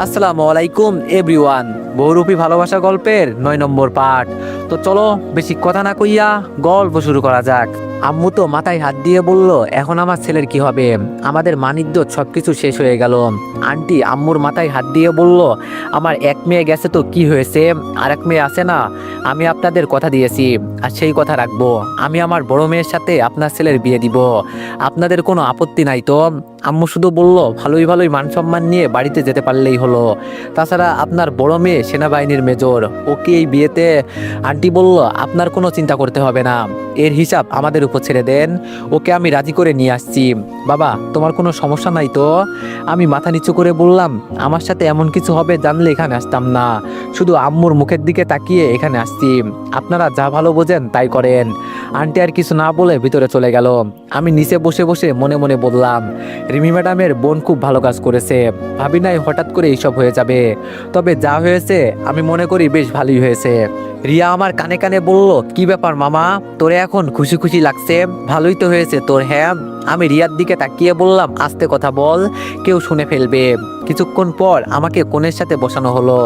আসসালামু আলাইকুম এভরিওয়ান। বহুরূপী ভালোবাসা গল্পের ৯ নম্বর পার্ট। তো চলো বেশি কথা না কইয়া গল্প শুরু করা যাক। আম্মু তো মাথায় হাত দিয়ে বলল, এখন আমার ছেলের কি হবে? আমাদের মানিজ্যত সবকিছু শেষ হয়ে গেল। আন্টি আম্মুর মাথায় হাত দিয়ে বলল, আমার এক মেয়ে গেছে তো কি হয়েছে, আর এক মেয়ে আছে না? আমি আপনাদের কথা দিয়েছি আর সেই কথা রাখবো। আমি আমার বড় মেয়ের সাথে আপনার ছেলের বিয়ে দিব। আপনাদের কোনো আপত্তি নাই তো? আম্মু শুধু বলল, ভালোই ভালোই মান সম্মান নিয়ে বাড়িতে যেতে পারলেই হলো। তাছাড়া আপনার বড় মেয়ে সেনাবাহিনীর মেজর, ওকে এই বিয়েতে। আন্টি বলল, আপনার কোনো চিন্তা করতে হবে না, এর হিসাব আমাদের উপর ছেড়ে দেন। ওকে আমি রাজি করে নিয়ে আসছি। বাবা, তোমার কোনো সমস্যা নাই তো? আমি মাথা নিচু করে বললাম, আমার সাথে এমন কিছু হবে জানলে এখানে আসতাম না। শুধু আম্মুর মুখের দিকে তাকিয়ে এখানে আসছি। আপনারা যা ভালো বোঝেন তাই করেন। আন্টি আর কিছু না বলে ভিতরে চলে গেল। আমি নিচে বসে বসে মনে মনে বললাম, রিমি ম্যাডামের বোন খুব ভালো কাজ করেছে। ভাবি নাই হঠাৎ করে এইসব হয়ে যাবে। তবে যা হয়েছে আমি মনে করি বেশ ভালোই হয়েছে। রিয়া আমার কানে কানে বলল, কি ব্যাপার মামা, তোরে এখন খুশি খুশি লাগছে? ভালোই তো হয়েছে তোর। হ্যাঁ, আমি রিয়ার দিকে তাকিয়ে বললাম, আস্তে কথা বল, কেউ শুনে ফেলবে। কিছুক্ষণ পর আমাকে কোণের সাথে বসানো হলো।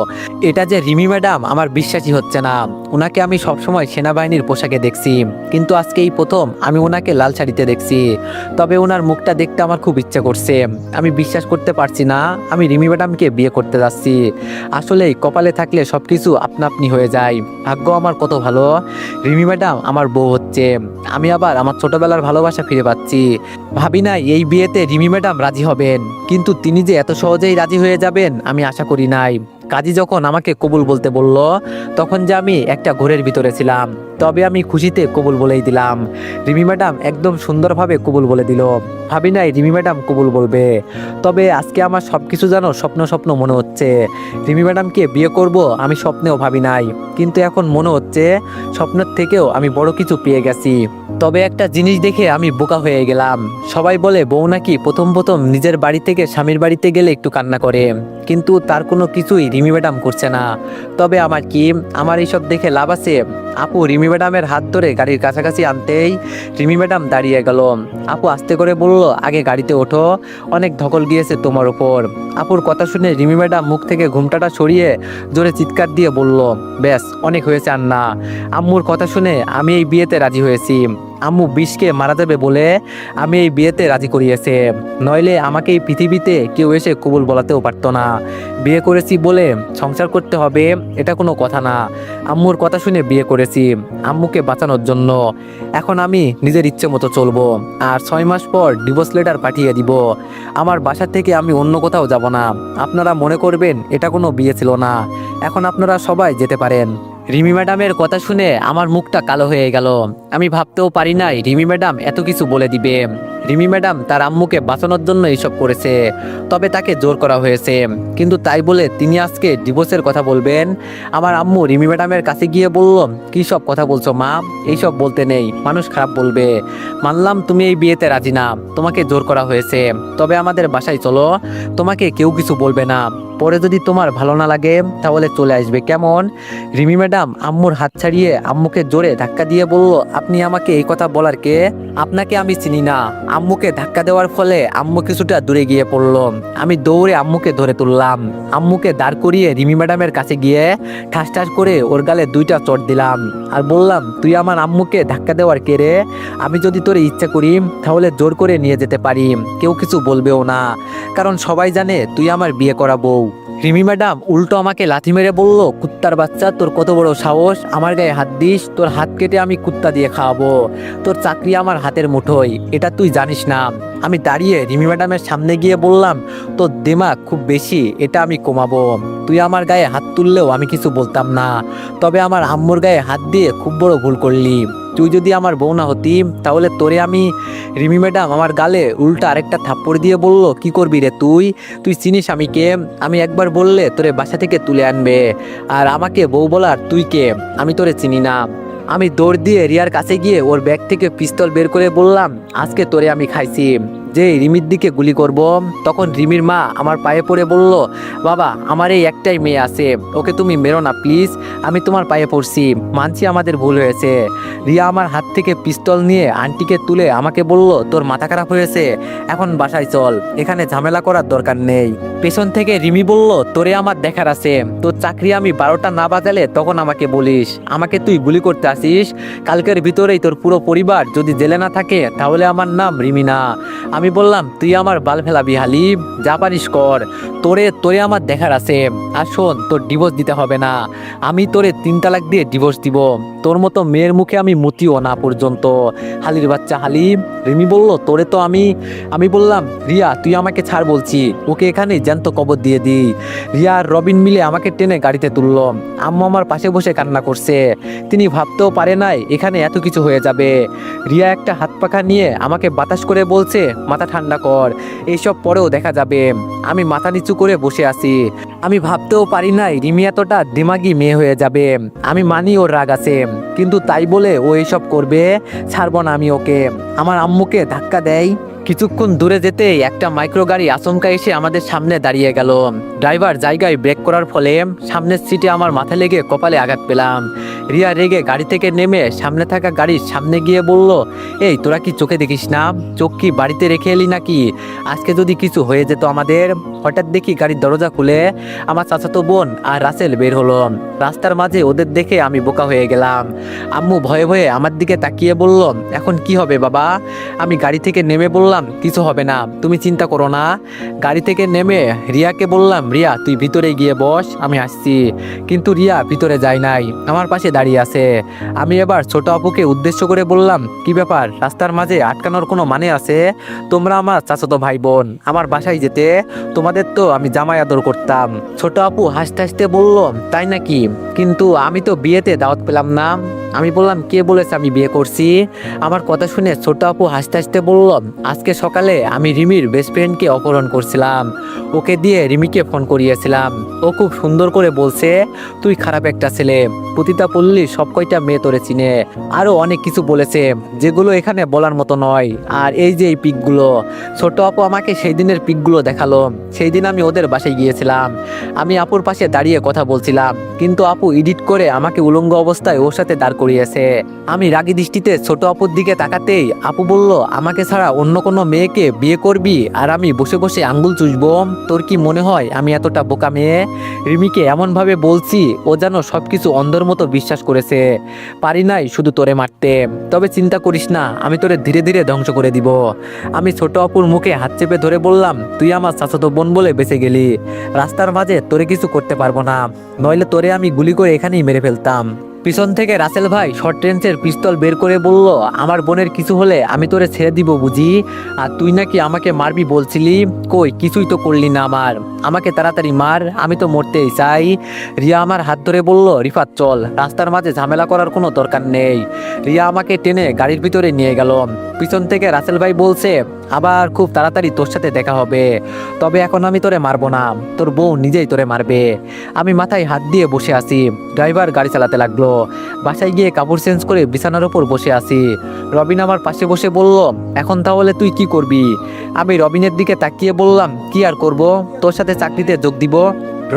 এটা যে রিমি ম্যাডাম আমার বিশ্বাসই হচ্ছে না। ওনাকে আমি সবসময় সেনাবাহিনীর পোশাকে দেখছি, কিন্তু আজকে এই প্রথম আমি ওনাকে লাল শাড়িতে দেখছি। তবে ওনার মুখটা দেখতে আমার খুব ইচ্ছে করছে। আমি বিশ্বাস করতে পারছি না আমি রিমি ম্যাডামকে বিয়ে করতে যাচ্ছি। আসলেই কপালে থাকলে সব কিছু আপনা আপনি হয়ে যায়। ভাগ্য আমার কত ভালো, রিমি ম্যাডাম আমার বউ হচ্ছে। আমি আবার আমার ছোটবেলার ভালোবাসা ফিরে পাচ্ছি। ভাবি না এই বিয়েতে রিমি ম্যাডাম রাজি হবেন, কিন্তু তিনি যে এত সহজেই রাজি হয়ে যাবেন আমি আশা করি নাই। কাজী যখন আমাকে কবুল বলতে বলল, তখন যে আমি একটা ঘোরের ভিতরে ছিলাম। তবে আমি খুশিতে কবুল বলেই দিলাম। রিমি ম্যাডাম একদম সুন্দরভাবে কবুল বলে দিল। ভাবি নাই রিমি ম্যাডাম কবুল বলবে। তবে আজকে আমার সব কিছু যেন স্বপ্ন স্বপ্ন মনে হচ্ছে। রিমি ম্যাডামকে বিয়ে করব আমি স্বপ্নেও ভাবি নাই, কিন্তু এখন মনে হচ্ছে স্বপ্নের থেকেও আমি বড় কিছু পেয়ে গেছি। তবে একটা জিনিস দেখে আমি বোকা হয়ে গেলাম। সবাই বলে বউ নাকি প্রথম প্রথম নিজের বাড়ি থেকে স্বামীর বাড়িতে গেলে একটু কান্না করে, কিন্তু তার কোনো কিছুই রিমি ম্যাডাম করছে না। তবে আমার কি, আমার এইসব দেখে লাভ আছে? আপু রিমি ম্যাডামের হাত ধরে গাড়ির কাছাকাছি আনতেই রিমি ম্যাডাম দাঁড়িয়ে গেল। আপু আস্তে করে বলল, আগে গাড়িতে ওঠো, অনেক ধকল গিয়েছে তোমার উপর। আপুর কথা শুনে রিমি ম্যাডাম মুখ থেকে ঘুমটাটা সরিয়ে জোরে চিৎকার দিয়ে বলল, ব্যাস অনেক হয়েছে আর না। আম্মুর কথা শুনে আমি এই বিয়েতে রাজি হয়েছি। আম্মু বিষকে মারা যাবে বলে আমি এই বিয়েতে রাজি করিয়েছে, নইলে আমাকে এই পৃথিবীতে কেউ এসে কবুল বলাতেও পারতো না। বিয়ে করেছি বলে সংসার করতে হবে এটা কোনো কথা না। আম্মুর কথা শুনে বিয়ে করেছি আম্মুকে বাঁচানোর জন্য। এখন আমি নিজের ইচ্ছে মতো চলবো, আর 6 মাস পর ডিভোর্স লেটার পাঠিয়ে দিব। আমার বাসা থেকে আমি অন্য কোথাও যাব না। আপনারা মনে করবেন এটা কোনো বিয়ে ছিল না। এখন আপনারা সবাই যেতে পারেন। রিমি ম্যাডামের কথা শুনে আমার মুখটা কালো হয়ে গেল। আমি ভাবতেও পারি নাই রিমি ম্যাডাম এত কিছু বলে দিবে। রিমি ম্যাডাম তার আম্মুকে বাঁচানোর জন্য এইসব করেছে। তবে তাকে জোর করা হয়েছে, কিন্তু তাই বলে তিনি আজকে ডিভোর্সের কথা বলবেন? আমার আম্মু রিমি ম্যাডামের কাছে গিয়ে বলল, কী সব কথা বলছো মা, এইসব বলতে নেই, মানুষ খারাপ বলবে। মানলাম তুমি এই বিয়েতে রাজি না, তোমাকে জোর করা হয়েছে। তবে আমাদের বাসায় চলো, তোমাকে কেউ কিছু বলবে না। পরে যদি তোমার ভালো না লাগে তাহলে চলে আসবে, কেমন? রিমি ম্যাডাম আম্মুর হাত ছাড়িয়ে আম্মুকে জোরে ধাক্কা দিয়ে বলল, আপনি আমাকে এই কথা বলার কে? আপনাকে আমি চিনি না। আম্মুকে ধাক্কা দেওয়ার ফলে আম্মু কিছুটা দূরে গিয়ে পড়ল। আমি দৌড়ে আম্মুকে ধরে তুললাম। আম্মুকে দাঁড় করিয়ে রিমি ম্যাডামের কাছে গিয়ে ঠাস ঠাস করে ওর গালে 2টা চড় দিলাম, আর বললাম, তুই আমার আম্মুকে ধাক্কা দেওয়ার কে রে? আমি যদি তোর ইচ্ছা করি তাহলে জোর করে নিয়ে যেতে পারি, কেউ কিছু বলবেও না, কারণ সবাই জানে তুই আমার বিয়ে করা বউ। রিমি ম্যাডাম উল্টো আমাকে লাথি মেরে বলল, কুত্তার বাচ্চা, তোর কত বড় সাহস, আমার গায়ে হাত দিস? তোর হাত কেটে আমি কুত্তা দিয়ে খাওয়াবো। তোর চাকরি আমার হাতের মুঠোয়, এটা তুই জানিস না? আমি দাঁড়িয়ে রিমি ম্যাডামের সামনে গিয়ে বললাম, তোর দিমাগ খুব বেশি, এটা আমি কমাবো। তুই আমার গায়ে হাত তুললেও আমি কিছু বলতাম না, তবে আমার আম্মুর গায়ে হাত দিয়ে খুব বড় ভুল করলি। তুই যদি আমার বউ না হতি তাহলে তোরে আমি। রিমি ম্যাডাম আমার গালে উল্টা আরেকটা থাপ্পড় দিয়ে বলল, কি করবি রে তুই? তুই চিনিস আমি কে? আমি একবার বললে তোরে বাসা থেকে তুলে আনবে, আর আমাকে বউ বলার তুই কে? আমি তোরে চিনি না। আমি দৌড় দিয়ে রিয়ার কাছে গিয়ে ওর ব্যাগ থেকে পিস্তল বের করে বললাম, আজকে তোরে আমি খাইছি। যে রিমির দিকে গুলি করব, তখন রিমির মা আমার পায়ে পড়ে বলল, বাবা আমার এই একটাই মেয়ে আছে, ওকে তুমি মেরো না প্লিজ, আমি তোমার পায়ে পড়ছি, মানছি আমাদের ভুল হয়েছে। রিয়া আমার হাত থেকে পিস্তল নিয়ে আন্টিকে তুলে আমাকে বলল, তোর মাথা খারাপ হয়েছে, এখন বাসায় চল, এখানে ঝামেলা করার দরকার নেই। পেছন থেকে রিমি বলল, তোরে আমার দেখার আছে, তোর চাকরি আমি 12টা না বাজালে তখন আমাকে বলিস, আমাকে তুই গুলি করতে আসিস, কালকের ভিতরেই তোর পুরো পরিবার যদি জেলে না থাকে তাহলে আমার নাম রিমি না। আমি বললাম, তুই আমার বাল ফেলাবি হালি, যা পারিস কর, তোরে তোরে আমার দেখার আছে। আর শোন, তোর ডিভোর্স দিতে হবে না, আমি তোরে 3 তালাক দিয়ে ডিভোর্স দিব, তোর মতো মেয়ের মুখে আমি মতিও না পর্যন্ত, হালির বাচ্চা হালি। রিমি বলল, তোরে তো আমি বললাম, রিয়া তুই আমাকে ছাড় বলছি, ওকে এখানে জ্যান্ত কবর দিয়ে দিই। রিয়া আর রবিন মিলে আমাকে টেনে গাড়িতে তুলল। আম্মু আমার পাশে বসে কান্না করছে, তিনি ভাবতেও পারে নাই এখানে এত কিছু হয়ে যাবে। রিয়া একটা হাত পাখা নিয়ে আমাকে বাতাস করে বলছে, মাথা ঠান্ডা কর, এইসব পরেও দেখা যাবে। আমি মাথা নিচু করে বসে আছি, আমি ভাবতেও পারি নাই রিমি এতটা দিমাগি মেয়ে হয়ে যাবে। আমি মানি ওর রাগ আছে, কিন্তু তাই বলে ও এইসব করবে, ছাড়বো না আমি ওকে। আমার আম্মুকে ধাক্কা দেয়। কিছুক্ষণ দূরে যেতেই একটা মাইক্রো গাড়ি আচমকা এসে আমাদের সামনে দাঁড়িয়ে গেল। ড্রাইভার জায়গায় ব্রেক করার ফলে সামনের সিটে আমার মাথা লেগে কপালে আঘাত পেলাম। রিয়া রেগে গাড়ি থেকে নেমে সামনে থাকা গাড়ির সামনে গিয়ে বলল, এই তোরা কি চোখে দেখিস না, চোখ কি বাড়িতে রেখে এলি নাকি, আজকে যদি কিছু হয়ে যেত আমাদের। হঠাৎ দেখি গাড়ির দরজা খুলে আমার চাচাতো বোন আর রাসেল বের হলো। রাস্তার মাঝে ওদের দেখে আমি বোকা হয়ে গেলাম। আম্মু ভয়ে ভয়ে আমার দিকে তাকিয়ে বলল, এখন কি হবে বাবা? আমি গাড়ি থেকে নেমে বললাম, কিছু হবে না, তুমি চিন্তা করো না। গাড়ি থেকে নেমে রিয়াকে বললাম, রিয়া তুই ভিতরে গিয়ে বস, আমি আসছি। কিন্তু রিয়া ভিতরে যায় নাই, আমার পাশে দাঁড়িয়ে আছে। আমি এবার ছোট আপুকে উদ্দেশ্য করে বললাম, কি ব্যাপার, রাস্তার মাঝে আটকানোর কোনো মানে আছে? তোমরা আমার চাচাতো ভাই বোন, আমার বাসায় যেতে, তোমাদের তো আমি জামাই আদর করতাম। ছোট আপু হাসতে হাসতে বলল, তাই নাকি, কিন্তু আমি তো বিয়েতে দাওয়াত পেলাম না। আমি বললাম, কে বলেছে আমি বিয়ে করছি? আমার কথা শুনে ছোট আপু হাসতে হাসতে বলল, আজকে সকালে আমি রিমির বেস্ট ফ্রেন্ডকে অপহরণ করছিলাম, ওকে দিয়ে রিমিকে ফোন করিয়েছিলাম। ও খুব সুন্দর করে বলছে, তুই খারাপ একটা ছেলে, পতিতা পল্লী সব কয়টা মেয়ে তোরে চিনে, আরো অনেক কিছু বলেছে যেগুলো এখানে বলার মতো নয়। আর এই যে এই পিকগুলো, ছোট আপু আমাকে সেই দিনের পিকগুলো দেখালো। সেই দিন আমি ওদের বাসায় গিয়েছিলাম, আমি আপুর পাশে দাঁড়িয়ে কথা বলছিলাম, কিন্তু আপু এডিট করে আমাকে উলঙ্গ অবস্থায় ওর সাথে দাঁড় করিয়েছে। আমি রাগী দৃষ্টিতে ছোট আপুর দিকে তাকাতেই আপু বলল, আমাকে ছাড়া অন্য কোনো মেয়েকে বিয়ে করবি আর আমি বসে বসে আঙ্গুল চুষবো? তোর কি মনে হয় আমি এতটা বোকা মেয়ে? রিমিকে এমনভাবে বলছি ও যেন সবকিছু অন্ধের মতো বিশ্বাস করেছে। পারি নাই শুধু তোরে মারতে, তবে চিন্তা করিস না, আমি তোরে ধীরে ধীরে ধ্বংস করে দিব। আমি ছোট আপুর মুখে হাত চেপে ধরে বললাম, তুই আমার চাচাতো বোন বলে বেঁচে গেলি, রাস্তার মাঝে তোরে কিছু করতে পারবো না, নইলে তোরে আমি গুলি করে এখানেই মেরে ফেলতাম। পিছন থেকে রাসেল ভাই শর্ট রেঞ্জের পিস্তল বের করে বলল, আমার বোনের কিছু হলে আমি তোরে ছেড়ে দিব বুঝি? আর তুই নাকি আমাকে মারবি বলছিলি, কই কিছুই তো করলি না আমার, আমাকে তাড়াতাড়ি মার, আমি তো মরতেই চাই। রিয়া আমার হাত ধরে বলল, রিফাত চল, রাস্তার মাঝে ঝামেলা করার কোনো দরকার নেই। রিয়া আমাকে টেনে গাড়ির ভিতরে নিয়ে গেল। পিছন থেকে রাসেল ভাই বলছে, আবার খুব তাড়াতাড়ি তোর সাথে দেখা হবে, তবে এখন আমি তোরে মারবো না, তোর বউ নিজেই তোরে মারবে। আমি মাথায় হাত দিয়ে বসে আছি। ড্রাইভার গাড়ি চালাতে লাগলো। বাসায় গিয়ে কাপড় চেঞ্জ করে বিছানার উপর বসে আছি। রবিন আমার পাশে বসে বলল, এখন তাহলে তুই কি করবি? আমি রবিনের দিকে তাকিয়ে বললাম, কি আর করব, তোর সাথে চাকরিতে যোগ দিব।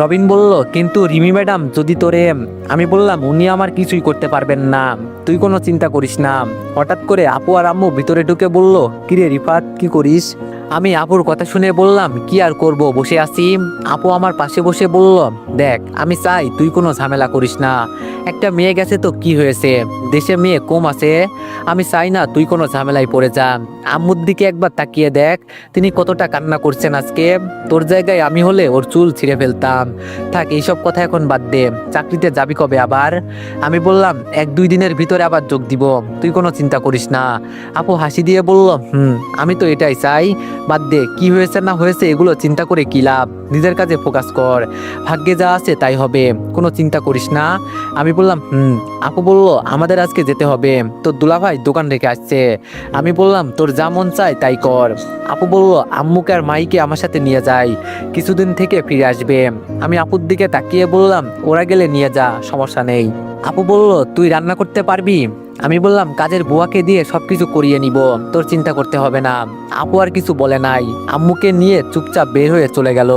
রবিন বলল, কিন্তু রিমি ম্যাডাম যদি তোরে। আমি বললাম, উনি আমার কিছুই করতে পারবেন না, তুই কোনো চিন্তা করিস না। হঠাৎ করে আপু আর আম্মু ভিতরে ঢুকে বলল, কিরে রিফাত কি করিস? আমি আপুর কথা শুনে বললাম, কি আর করব, বসে আছি। আপু আমার পাশে বসে বলল, দেখ আমি চাই তুই কোনো ঝামেলা করিস না, একটা মেয়ে গেছে তো কি হয়েছে, দেশে মেয়ে কম আছে, আমি চাই না তুই কোনো ঝামেলায় পড়ে যা। আম্মুর দিকে একবার তাকিয়ে দেখ, তিনি কতটা কান্না করছেন আজকে, তোর জায়গায় আমি হলে ওর চুল ছিঁড়ে ফেলতাম। থাক এইসব কথা এখন বাদ দে, চাকরিতে যাবি কবে আবার? আমি বললাম, 1-2 দিনের ভিতরে আবার যোগ দিব, তুই কোনো চিন্তা করিস না। আপু হাসি দিয়ে বলল, আমি তো এটাই চাই, বাদ দে, কি হয়েছে না হয়েছে এগুলো চিন্তা করে কি লাভ, নিজের কাজে ফোকাস কর, ভাগ্যে যা আছে তাই হবে, কোনো চিন্তা করিস না। আমি বললাম, আপু বলল, আমাদের আজকে যেতে হবে, তোর দুলাভাই দোকান রেখে আসছে। আমি বললাম, তোর যা মন চায় তাই কর। আপু বলল, আম্মুকে আর মাইকে আমার সাথে নিয়ে যাই, কিছুদিন থেকে ফিরে আসবে। আমি আপুর দিকে তাকিয়ে বললাম, ওরা গেলে নিয়ে যা, সমস্যা নেই। আপু বলল, তুই রান্না করতে পারবি? আমি বললাম কাজের বুয়াকে দিয়ে সবকিছু করিয়ে নিব, তোর চিন্তা করতে হবে না। আপু আর কিছু বলে নাই, আম্মুকে নিয়ে চুপচাপ বের হয়ে চলে গেল।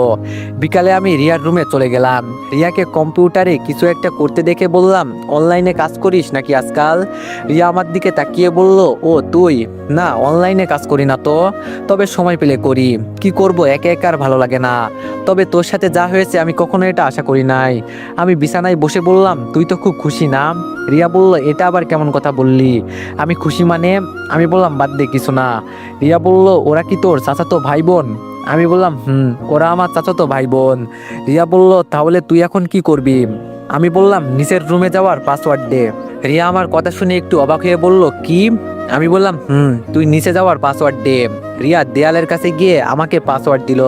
বিকালে আমি রিয়ার রুমে চলে গেলাম। রিয়াকে কম্পিউটারে কিছু একটা করতে দেখে বললাম, অনলাইনে কাজ করিস নাকি আজকাল? রিয়া আমার দিকে তাকিয়ে বলল, ও তুই? না, অনলাইনে কাজ করি না তো, তবে সময় পেলে করি। কি করব, একা একা আর ভালো লাগে না। তবে তোর সাথে যা হয়েছে আমি কখনো এটা আশা করি নাই। আমি বিছানায় বসে বললাম, তুই তো খুব খুশি না? রিয়া বলল, এটা আবার কেমন কথা বললি? আমি খুশি মানে? আমি বললাম, বাদ দে, কিছু না। রিয়া বলল, ওরা কি তোর চাচাতো ভাই বোন? আমি বললাম, ওরা আমার চাচাতো ভাই বোন। রিয়া বলল, তাহলে তুই এখন কি করবি? আমি বললাম, নিচের রুমে যাওয়ার পাসওয়ার্ড দে। রিয়া আমার কথা শুনে একটু অবাক হয়ে বলল, কি? আমি বললাম, তুই নিচে যাওয়ার পাসওয়ার্ড দে। রিয়া দেয়ালের কাছে গিয়ে আমাকে পাসওয়ার্ড দিল।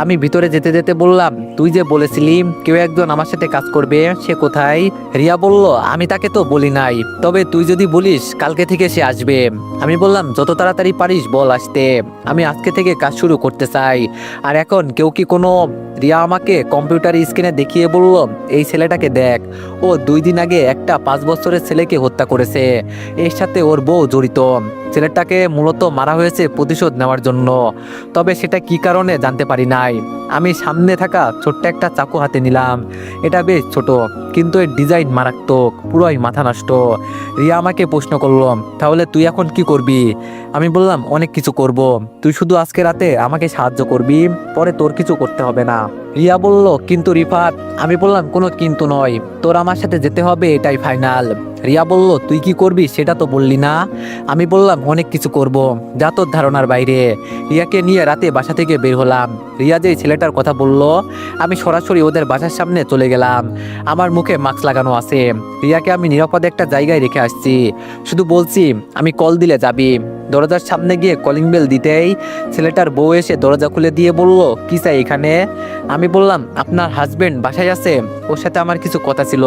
আমি ভিতরে যেতে যেতে বললাম, তুই যে বলেছিলি কেউ একজন আমার সাথে কাজ করবে, সে কোথায়? রিয়া বলল, আমি তাকে তো বলি নাই, তবে তুই যদি বলিস কালকে থেকে সে আসবে। আমি বললাম, যত তাড়াতাড়ি পারিস বল আসতে, আমি আজকে থেকে কাজ শুরু করতে চাই। আর এখন কেউ কি কোনো? রিয়া আমাকে কম্পিউটার স্ক্রিনে দেখিয়ে বলল, এই ছেলেটাকে দেখ, ও 2 দিন আগে একটা 5 বছরের ছেলেকে হত্যা করেছে, এর সাথে ওর বউ জড়িত। ছেলেটাকে মূলত মারা হয়েছে প্রতিশোধ নেওয়ার জন্য, তবে সেটা কি কারণে জানতে পারি নাই। আমি সামনে থাকা ছোট্ট একটা চাকু হাতে নিলাম। এটা বেশ ছোট, কিন্তু এর ডিজাইন মারাত্মক, পুরোই মাথা নষ্ট। রিয়া আমাকে প্রশ্ন করলো, তাহলে তুই এখন কি করবি? আমি বললাম, অনেক কিছু করব, তুই শুধু আজকে রাতে আমাকে সাহায্য করবি, পরে তোর কিছু করতে হবে না। রিয়া বলল, কিন্তু রিফাত। আমি বললাম, কোনো কিন্তু নয়, তোর আমার সাথে যেতে হবে, এটাই ফাইনাল। রিয়া বলল, তুই কি করবি সেটা তো বললি না? আমি বললাম, অনেক কিছু করব, যা তোর ধারণার বাইরে। রিয়াকে নিয়ে রাতে বাসা থেকে বের হলাম। রিয়া যে ছেলেটার কথা বলল, আমি সরাসরি ওদের বাসার সামনে চলে গেলাম। আমার মুখে মাস্ক লাগানো আছে। রিয়াকে আমি নিরাপদে একটা জায়গায় রেখে আসছি, শুধু বলছি আমি কল দিলে যাবি। দরজার সামনে গিয়ে কলিং বেল দিতেই ছেলেটার বউ এসে দরজা খুলে দিয়ে বলল, কি চাই এখানে? আমি বললাম, আপনার হাজবেন্ড বাসায় আছে, ওর সাথে আমার কিছু কথা ছিল।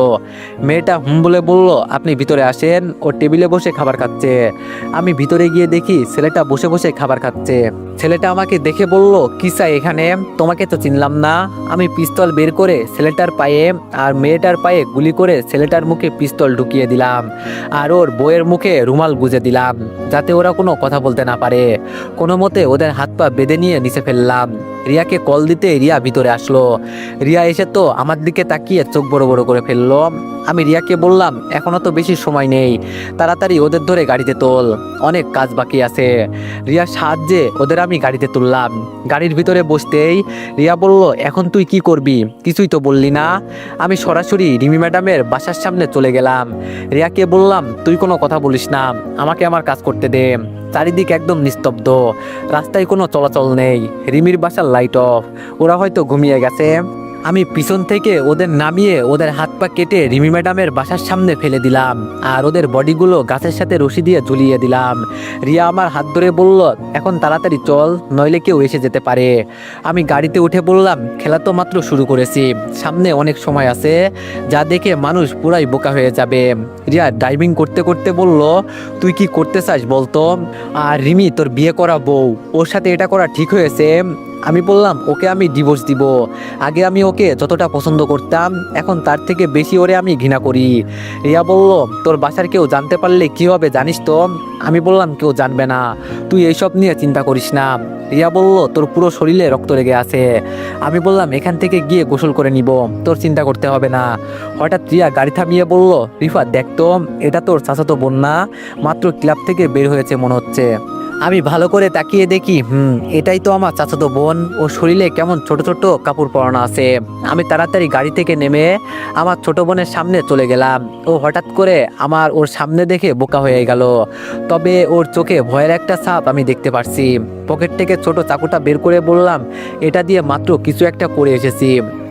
মেয়েটা বলে বলল, আপনি ভিতরে আসেন, ও টেবিলে বসে খাবার খাচ্ছে। আমি ভিতরে গিয়ে দেখি ছেলেটা বসে বসে খাবার খাচ্ছে। ছেলেটা আমাকে দেখে বলল, কি চাই এখানে? তোমাকে তো চিনলাম না। আমি পিস্তল বের করে ছেলেটার পায়ে আর মেয়েটার পায়ে গুলি করে ছেলেটার মুখে পিস্তল ঢুকিয়ে দিলাম, আর ওর বউয়ের মুখে রুমাল গুজে দিলাম, যাতে ওরা কোনো কথা বলতে না পারে। কোনো মতে ওদের হাত পা বেঁধে নিয়ে নিচে ফেললাম। রিয়াকে কল দিতে রিয়া ভিতরে আসলো। রিয়া এসে তো আমার দিকে তাকিয়ে চোখ বড় বড় করে ফেললো। আমি রিয়াকে বললাম, এখনো তো বেশি সময় নেই, তাড়াতাড়ি ওদের ধরে গাড়িতে তোল, অনেক কাজ বাকি আছে। রিয়ার সাহায্যে ওদের আমি গাড়িতে তুললাম। গাড়ির ভিতরে বসতেই রিয়া বলল, এখন তুই কি করবি? কিছুই তো বললি না। আমি সরাসরি রিমি ম্যাডামের বাসার সামনে চলে গেলাম। রিয়াকে বললাম, তুই কোনো কথা বলিস না, আমাকে আমার কাজ করতে দে। চারিদিক একদম নিস্তব্ধ, রাস্তায় কোনো চলাচল নেই। রিমির বাসার লাইট অফ, ওরা হয়তো ঘুমিয়ে গেছে। আমি পিছন থেকে ওদের নামিয়ে ওদের হাত পা কেটে রিমি ম্যাডামের বাসার সামনে ফেলে দিলাম, আর ওদের বডিগুলো গাছের সাথে রশি দিয়ে ঝুলিয়ে দিলাম। রিয়া আমার হাত ধরে বলল, এখন তাড়াতাড়ি চল, নইলে কেউ এসে যেতে পারে। আমি গাড়িতে উঠে বললাম, খেলা তো মাত্র শুরু করেছি, সামনে অনেক সময় আছে, যা দেখে মানুষ পুরাই বোকা হয়ে যাবে। রিয়া ড্রাইভিং করতে করতে বলল, তুই কি করতে চাস বলতো? আর রিমি তোর বিয়ে করা বউ, ওর সাথে এটা করা ঠিক হয়েছে? আমি বললাম, ওকে আমি ডিভোর্স দিব। আগে আমি ওকে যতটা পছন্দ করতাম, এখন তার থেকে বেশি ওরে আমি ঘৃণা করি। রিয়া বলল, তোর বাসার কেউ জানতে পারলে কি হবে জানিস তো? আমি বললাম, কেউ জানবে না, তুই এইসব নিয়ে চিন্তা করিস না। রিয়া বলল, তোর পুরো শরীরে রক্ত লেগে আছে। আমি বললাম, এখান থেকে গিয়ে গোসল করে নিব, তোর চিন্তা করতে হবে না। হঠাৎ রিয়া গাড়ি থামিয়ে বলল, রিফাত দেখ তো, এটা তোর চাচাতো বোন না? মাত্র ক্লাব থেকে বের হয়েছে মনে হচ্ছে। আমি ভালো করে তাকিয়ে দেখি, এটাই তো আমার চাচাতো বোন। ও শরীরে কেমন ছোট ছোট কাপড় পরানো আছে। আমি তাড়াতাড়ি গাড়ি থেকে নেমে আমার ছোট বোনের সামনে চলে গেলাম। ও হঠাৎ করে আমার ওর সামনে দেখে বোকা হয়ে গেল, তবে ওর চোখে ভয়ের একটা ছাপ আমি দেখতে পারছি। পকেট থেকে ছোট চাকুটা বের করে বললাম, এটা দিয়ে মাত্র কিছু একটা করে এসেছি,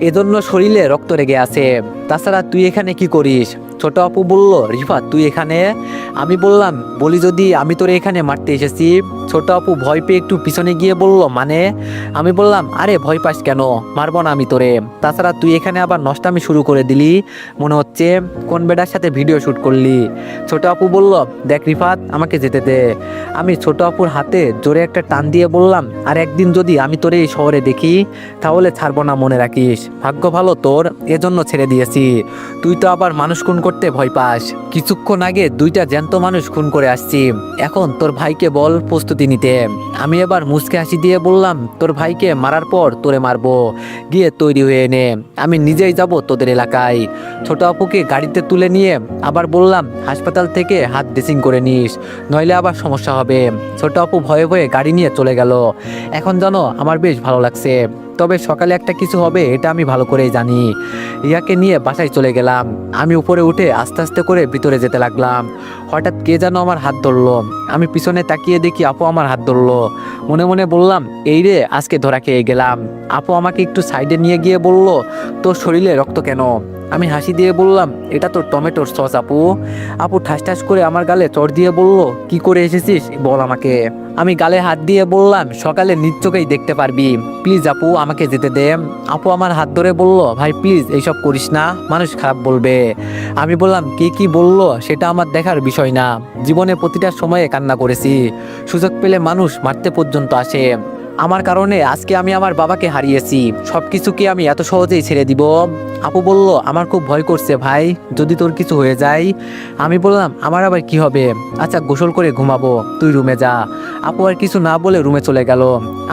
এজন্য শরীরে রক্ত লেগে আছে। তাছাড়া তুই এখানে কি করিস? ছোট আপু বলল, রিফাত তুই এখানে? আমি বললাম, বলি যদি আমি তোরে এখানে মারতে এসেছি। ছোট আপু ভয় পেয়ে একটু পিছনে গিয়ে বলল, মানে? আমি বললাম, আরে ভয় পাস কেন, মারবো না আমি তোরে। তাছাড়া তুই এখানে আবার নষ্টামি শুরু করে দিলি, মনে হচ্ছে কোন বেটার সাথে ভিডিও শ্যুট করলি। ছোট আপু বলল, দেখ রিফাত, আমাকে যেতে দে। আমি ছোট আপুর হাতে জোরে একটা টান দিয়ে বললাম, আর একদিন যদি আমি তোরে এই শহরে দেখি, তাহলে ছাড়বো না, মনে রাখিস। ভাগ্য ভালো তোর, এজন্য ছেড়ে দিয়েছি। তুই তো আবার মানুষ খুন করতে ভয় পাস। কিছুক্ষণ আগে দুইটা জ্যান্ত মানুষ খুন করে আসছি। এখন তোর ভাইকে বল প্রস্তুতি নিতে। আমি এবার মুচকে হাসি দিয়ে বললাম, তোর ভাইকে মারার পর তোরে মারবো। গিয়ে তৈরি হয়ে নে, আমি নিজেই যাব তোদের এলাকায়। ছোট আপুকে গাড়িতে তুলে নিয়ে আবার বললাম, হাসপাতাল থেকে হাত ড্রেসিং করে নিস, নইলে আবার সমস্যা হবে। ছোট আপু ভয়ে ভয়ে গাড়ি নিয়ে চলে গেল। এখন জানো আমার বেশ ভালো লাগছে, তবে সকালে একটা কিছু হবে এটা আমি ভালো করেই জানি। রিয়াকে নিয়ে বাসায় চলে গেলাম। আমি উপরে উঠে আস্তে আস্তে করে ভিতরে যেতে লাগলাম। হঠাৎ কে যেন আমার হাত ধরলো। আমি পিছনে তাকিয়ে দেখি আপু আমার হাত ধরলো। মনে মনে বললাম, এই রে আজকে ধরা খেয়ে গেলাম। আপু আমাকে একটু সাইডে নিয়ে গিয়ে বলল, তোর শরীরে রক্ত কেন? আমি হাসি দিয়ে বললাম, এটা তো টমেটোর সস আপু। আপু ঠাস ঠাস করে আমার গালে চড় দিয়ে বলল, কি করে এসেছিস বল আমাকে। আমি গালে হাত দিয়ে বললাম, সকালে নিজ চোখেই দেখতে পারবি, প্লিজ আপু আমাকে যেতে দে। আপু আমার হাত ধরে বলল, ভাই প্লিজ এইসব করিস না, মানুষ খারাপ বলবে। আমি বললাম, কি বললো সেটা আমার দেখার বিষয় না। জীবনে প্রতিটা সময়ে কান্না করেছি, সুযোগ পেলে মানুষ মারতে পর্যন্ত আসে। আমার কারণে আজকে আমি আমার বাবাকে হারিয়েছি, সব কিছু কি আমি এত সহজেই ছেড়ে দিব? আপু বলল, আমার খুব ভয় করছে ভাই, যদি তোর কিছু হয়ে যায়। আমি বললাম, আমার আবার কি হবে? আচ্ছা গোসল করে ঘুমাবো, তুই রুমে যা। আপু আর কিছু না বলে রুমে চলে গেল।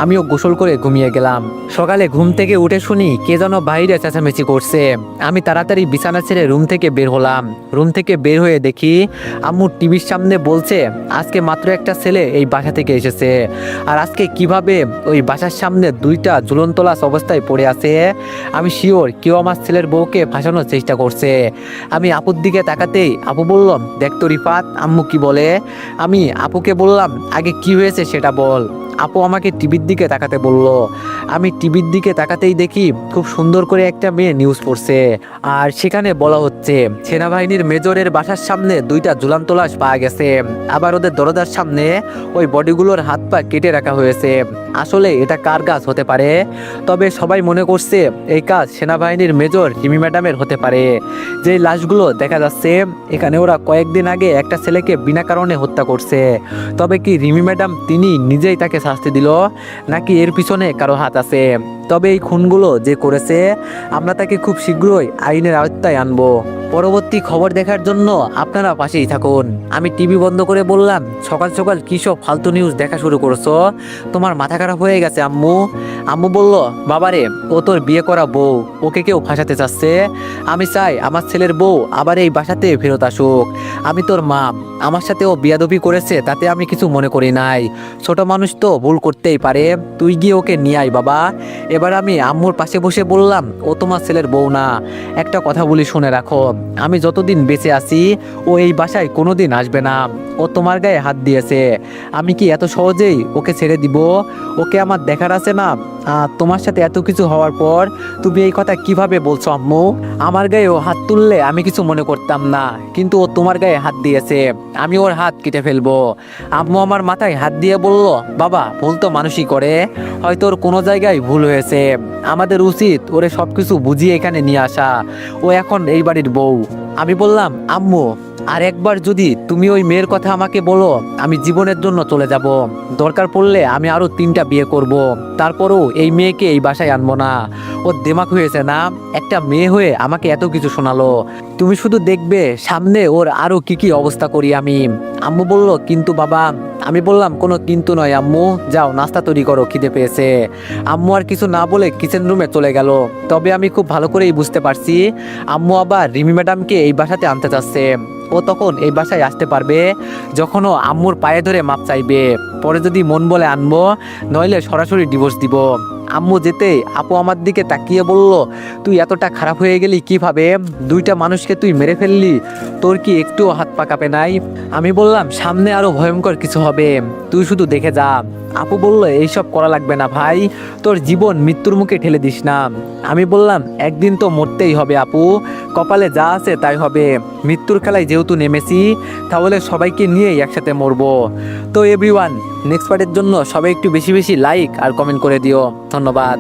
আমিও গোসল করে ঘুমিয়ে গেলাম। সকালে ঘুম থেকে উঠে শুনি কে যেন বাইরে চেঁচামেচি করছে। আমি তাড়াতাড়ি বিছানা ছেড়ে রুম থেকে বের হলাম। রুম থেকে বের হয়ে দেখি আম্মু টিভির সামনে বলছে, আজকে মাত্র একটা ছেলে এই বাসা থেকে এসেছে, আর আজকে কিভাবে ওই বাসার সামনে দুইটা ঝুলন্ত লাশ অবস্থায় পড়ে আছে। আমি শিওর কেউ আমার ছেলের বউকে ফাঁসানোর চেষ্টা করছে। আমি আপুর দিকে তাকাতেই আপু বলল, দেখ তো রিফাত আম্মু কি বলে। আমি আপুকে বললাম, আগে কি হয়েছে সেটা বল। আপু আমাকে টিভির দিকে তাকাতে বলল। আমি টিভির দিকে তাকাতেই দেখি খুব সুন্দর করে একটা মেয়ে নিউজ পড়ছে, আর সেখানে বলা হচ্ছে সেনাবাহিনীর মেজরের বাসার সামনে দুইটা ঝুলন্ত লাশ পাওয়া গেছে, আবার ওদের দরজার সামনে ওই বডিগুলোর হাত পা কেটে রাখা হয়েছে। আসলে এটা কার কাজ হতে পারে? তবে সবাই মনে করছে এই কাজ সেনাবাহিনীর মেজর রিমি ম্যাডামের হতে পারে। যে লাশগুলো দেখা যাচ্ছে এখানে ওরা কয়েকদিন আগে একটা ছেলেকে বিনা কারণে হত্যা করছে। তবে কি রিমি ম্যাডাম তিনি নিজেই তাকে শাস্তি দিল, নাকি এর পিছনে কারো হাত আছে? তবে এই খুনগুলো যে করেছে আমরা তাকে খুব শীঘ্রই আইনের আওতায় আনবো। পরবর্তী খবর দেখার জন্য আপনারা পাশেই থাকুন। আমি টিভি বন্ধ করে বললাম, সকাল সকাল কী সব ফালতু নিউজ দেখা শুরু করেছো? তোমার মাথা খারাপ হয়ে গেছে আম্মু? আম্মু বলল, বাবারে ও তোর বিয়ে করা বউ, ওকে কেউ ফাঁসাতে চাচ্ছে। আমি চাই আমার ছেলের বউ আবার এই বাসাতে ফেরত আসুক। আমি তোর মা, আমার সাথে ও বিয়াদবি করেছে তাতে আমি কিছু মনে করি নাই। ছোট মানুষ তো ভুল করতেই পারে, তুই গিয়ে ওকে নিয়ে আয় বাবা। এবার আমি আম্মুর পাশে বসে বললাম, ও তোমার ছেলের বউ না। একটা কথা বলি শুনে রাখো, আমি যতদিন বেঁচে আছি ও এই বাসায় কোনোদিন আসবে না। ও তোমার গায়ে হাত দিয়েছে, আমি কি এত সহজেই ওকে ছেড়ে দিব? ওকে আমার দেখার আছে না। তোমার সাথে এত কিছু হওয়ার পর তুমি এই কথা কিভাবে বলছো আম্মু? আমার গায়ে ও হাত তুললে আমি কিছু মনে করতাম না, কিন্তু ও তোমার গায়ে হাত দিয়েছে, আমি ওর হাত কেটে ফেলবো। আম্মু আমার মাথায় হাত দিয়ে বলল, বাবা ভুল তো মানুষই করে, হয়তো ওর কোনো জায়গায় ভুল হয়েছে। আমাদের উচিত ওরে সবকিছু বুঝিয়ে এখানে নিয়ে আসা। ও এখন এই বাড়ির বউ। আমি বললাম, আম্মু আর একবার যদি তুমি ওই মেয়ের কথা আমাকে বলো, আমি জীবনের জন্য চলে যাব। দরকার পড়লে আমি আরো 3টা বিয়ে করব, তারপরও এই মেয়েকে এই বাসায় আনবো না। ওর দিমাগ হয়েছে না, একটা মেয়ে হয়ে আমাকে এত কিছু শোনালো। তুমি শুধু দেখবে সামনে ওর আরো কি অবস্থা করি আমি। আম্মু বলল, কিন্তু বাবা। আমি বললাম, কোনো কিন্তু নয় আম্মু, যাও নাস্তা তৈরি করো, খিদে পেয়েছে। আম্মু আর কিছু না বলে কিচেন রুমে চলে গেল। তবে আমি খুব ভালো করেই বুঝতে পারছি আম্মু আবার রিমি ম্যাডামকে এই বাসাতে আনতে চাচ্ছে। ও তখন এই বাসায় আসতে পারবে যখন ও আম্মুর পায়ে ধরে মাপ চাইবে। পরে যদি মন বলে আনবো, নইলে সরাসরি ডিভোর্স দিব। আম্মু যেতে আপু আমার দিকে তাকিয়ে বলল, তুই এতটা খারাপ হয়ে গেলি কিভাবে? 2টা মানুষকে তুই মেরে ফেললি, তোর কি একটুও হাত পা কাঁপে নাই? আমি বললাম, সামনে আরো ভয়ঙ্কর কিছু হবে, তুই শুধু দেখে যা। আপু বলল, এইসব করা লাগবে না ভাই, তোর জীবন মৃত্যুর মুখে ঠেলে দিস না। আমি বললাম, একদিন তো মরতেই হবে আপু, কপালে যা আছে তাই হবে। মৃত্যুর খেলায় যেহেতু নেমেছি, তাহলে সবাইকে নিয়েই একসাথে মরবো। তো এভরিওয়ান, নেক্সট পার্টের জন্য সবাই একটু বেশি বেশি লাইক আর কমেন্ট করে দিও। ধন্যবাদ।